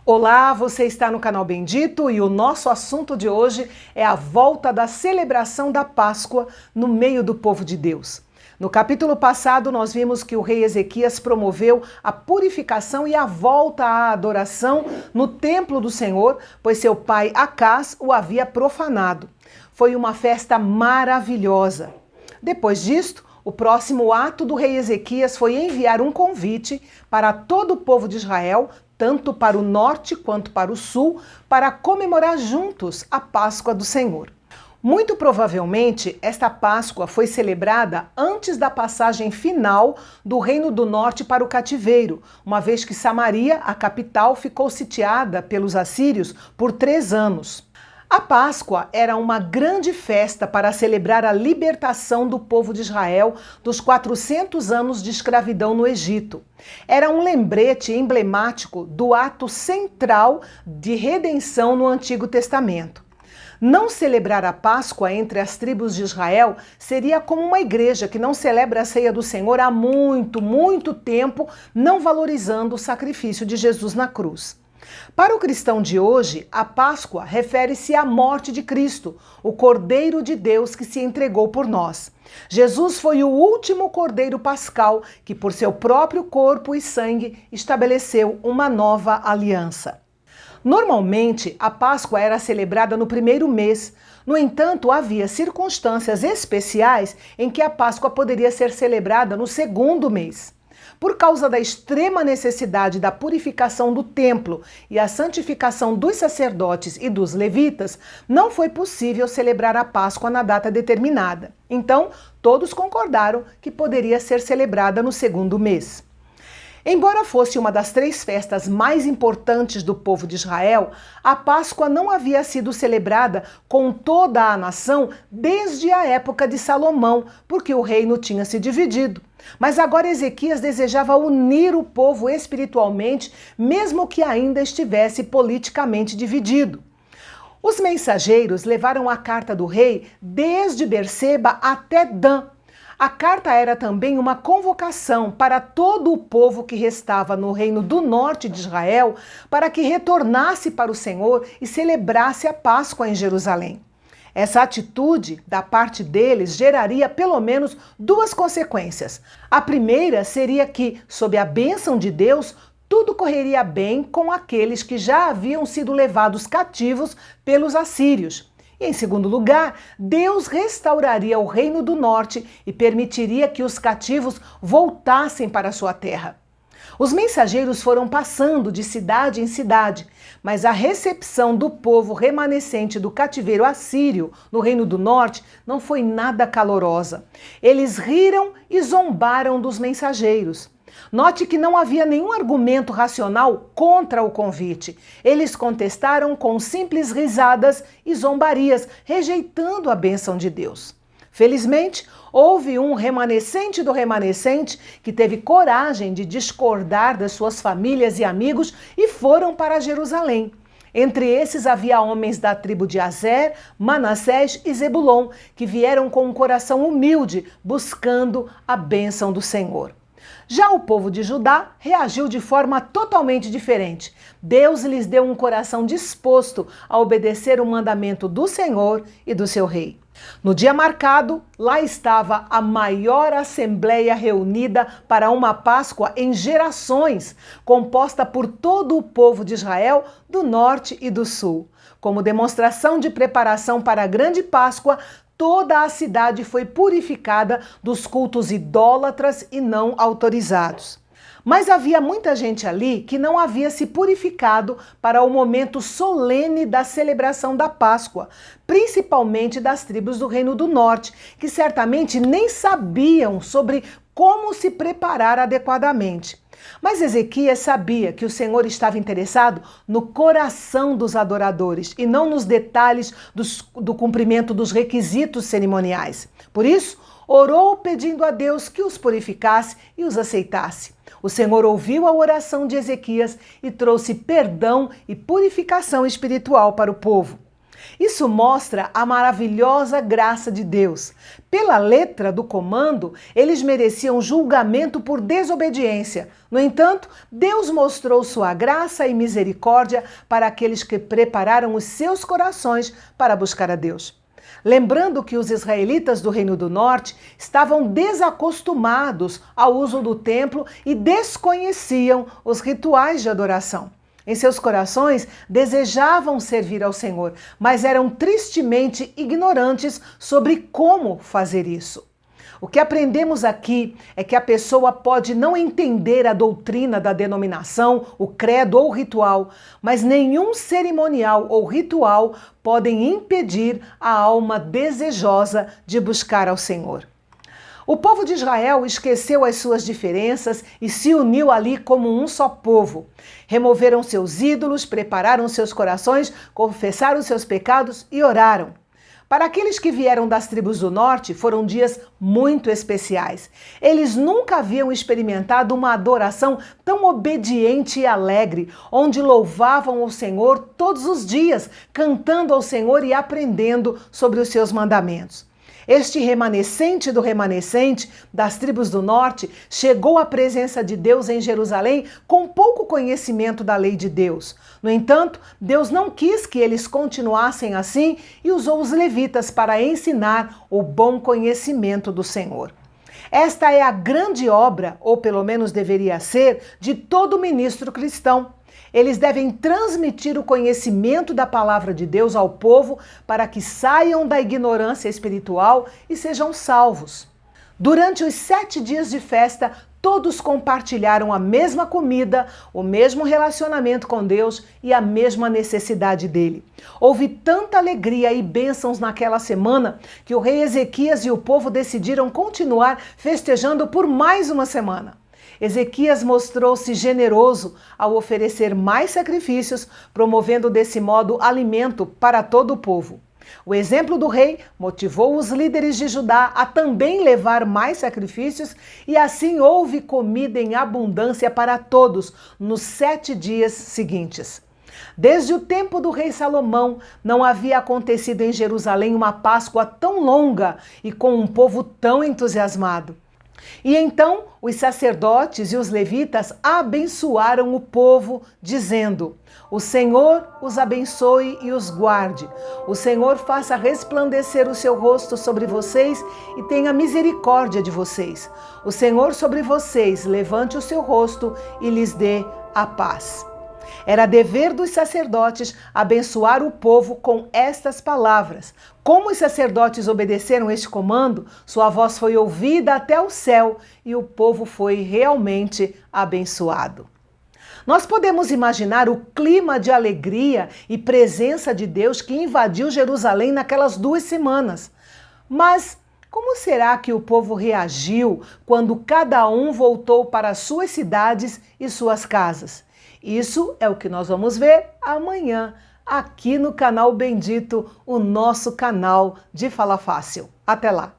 Olá, você está no canal Bendito e o nosso assunto de hoje é a volta da celebração da Páscoa no meio do povo de Deus. No capítulo passado, nós vimos que o rei Ezequias promoveu a purificação e a volta à adoração no templo do Senhor, pois seu pai Acás o havia profanado. Foi uma festa maravilhosa. Depois disto, o próximo ato do rei Ezequias foi enviar um convite para todo o povo de Israel, tanto para o norte quanto para o sul, para comemorar juntos a Páscoa do Senhor. Muito provavelmente, esta Páscoa foi celebrada antes da passagem final do Reino do Norte para o cativeiro, uma vez que Samaria, a capital, ficou sitiada pelos assírios por 3 anos. A Páscoa era uma grande festa para celebrar a libertação do povo de Israel dos 400 anos de escravidão no Egito. Era um lembrete emblemático do ato central de redenção no Antigo Testamento. Não celebrar a Páscoa entre as tribos de Israel seria como uma igreja que não celebra a ceia do Senhor há muito tempo, não valorizando o sacrifício de Jesus na cruz. Para o cristão de hoje, a Páscoa refere-se à morte de Cristo, o Cordeiro de Deus que se entregou por nós. Jesus foi o último Cordeiro Pascal que, por seu próprio corpo e sangue, estabeleceu uma nova aliança. Normalmente, a Páscoa era celebrada no primeiro mês. No entanto, havia circunstâncias especiais em que a Páscoa poderia ser celebrada no segundo mês. Por causa da extrema necessidade da purificação do templo e a santificação dos sacerdotes e dos levitas, não foi possível celebrar a Páscoa na data determinada. Então, todos concordaram que poderia ser celebrada no segundo mês. Embora fosse uma das 3 festas mais importantes do povo de Israel, a Páscoa não havia sido celebrada com toda a nação desde a época de Salomão, porque o reino tinha se dividido. Mas agora Ezequias desejava unir o povo espiritualmente, mesmo que ainda estivesse politicamente dividido. Os mensageiros levaram a carta do rei desde Berseba até Dan. A carta era também uma convocação para todo o povo que restava no reino do norte de Israel para que retornasse para o Senhor e celebrasse a Páscoa em Jerusalém. Essa atitude da parte deles geraria pelo menos 2 consequências. A primeira seria que, sob a bênção de Deus, tudo correria bem com aqueles que já haviam sido levados cativos pelos assírios. E, em segundo lugar, Deus restauraria o reino do norte e permitiria que os cativos voltassem para sua terra. Os mensageiros foram passando de cidade em cidade, mas a recepção do povo remanescente do cativeiro assírio no Reino do Norte não foi nada calorosa. Eles riram e zombaram dos mensageiros. Note que não havia nenhum argumento racional contra o convite. Eles contestaram com simples risadas e zombarias, rejeitando a bênção de Deus. Felizmente, houve um remanescente do remanescente que teve coragem de discordar das suas famílias e amigos e foram para Jerusalém. Entre esses havia homens da tribo de Aser, Manassés e Zebulon, que vieram com um coração humilde, buscando a bênção do Senhor. Já o povo de Judá reagiu de forma totalmente diferente. Deus lhes deu um coração disposto a obedecer o mandamento do Senhor e do seu rei. No dia marcado, lá estava a maior assembleia reunida para uma Páscoa em gerações, composta por todo o povo de Israel, do norte e do sul. Como demonstração de preparação para a grande Páscoa, toda a cidade foi purificada dos cultos idólatras e não autorizados. Mas havia muita gente ali que não havia se purificado para o momento solene da celebração da Páscoa, principalmente das tribos do Reino do Norte, que certamente nem sabiam sobre como se preparar adequadamente. Mas Ezequias sabia que o Senhor estava interessado no coração dos adoradores e não nos detalhes do cumprimento dos requisitos cerimoniais. Por isso, orou pedindo a Deus que os purificasse e os aceitasse. O Senhor ouviu a oração de Ezequias e trouxe perdão e purificação espiritual para o povo. Isso mostra a maravilhosa graça de Deus. Pela letra do comando, eles mereciam julgamento por desobediência. No entanto, Deus mostrou sua graça e misericórdia para aqueles que prepararam os seus corações para buscar a Deus. Lembrando que os israelitas do Reino do Norte estavam desacostumados ao uso do templo e desconheciam os rituais de adoração. Em seus corações, desejavam servir ao Senhor, mas eram tristemente ignorantes sobre como fazer isso. O que aprendemos aqui é que a pessoa pode não entender a doutrina da denominação, o credo ou o ritual, mas nenhum cerimonial ou ritual podem impedir a alma desejosa de buscar ao Senhor. O povo de Israel esqueceu as suas diferenças e se uniu ali como um só povo. Removeram seus ídolos, prepararam seus corações, confessaram seus pecados e oraram. Para aqueles que vieram das tribos do norte, foram dias muito especiais. Eles nunca haviam experimentado uma adoração tão obediente e alegre, onde louvavam o Senhor todos os dias, cantando ao Senhor e aprendendo sobre os seus mandamentos. Este remanescente do remanescente das tribos do norte chegou à presença de Deus em Jerusalém com pouco conhecimento da lei de Deus. No entanto, Deus não quis que eles continuassem assim e usou os levitas para ensinar o bom conhecimento do Senhor. Esta é a grande obra, ou pelo menos deveria ser, de todo ministro cristão. Eles devem transmitir o conhecimento da palavra de Deus ao povo para que saiam da ignorância espiritual e sejam salvos. Durante os 7 dias de festa, todos compartilharam a mesma comida, o mesmo relacionamento com Deus e a mesma necessidade dele. Houve tanta alegria e bênçãos naquela semana que o rei Ezequias e o povo decidiram continuar festejando por mais uma semana. Ezequias mostrou-se generoso ao oferecer mais sacrifícios, promovendo desse modo alimento para todo o povo. O exemplo do rei motivou os líderes de Judá a também levar mais sacrifícios e assim houve comida em abundância para todos nos 7 dias seguintes. Desde o tempo do rei Salomão, não havia acontecido em Jerusalém uma Páscoa tão longa e com um povo tão entusiasmado. E então os sacerdotes e os levitas abençoaram o povo, dizendo: O Senhor os abençoe e os guarde. O Senhor faça resplandecer o seu rosto sobre vocês e tenha misericórdia de vocês. O Senhor sobre vocês levante o seu rosto e lhes dê a paz. Era dever dos sacerdotes abençoar o povo com estas palavras. Como os sacerdotes obedeceram este comando, sua voz foi ouvida até o céu e o povo foi realmente abençoado. Nós podemos imaginar o clima de alegria e presença de Deus que invadiu Jerusalém naquelas 2 semanas. Mas como será que o povo reagiu quando cada um voltou para suas cidades e suas casas? Isso é o que nós vamos ver amanhã, aqui no canal Bendito, o nosso canal de Fala Fácil. Até lá!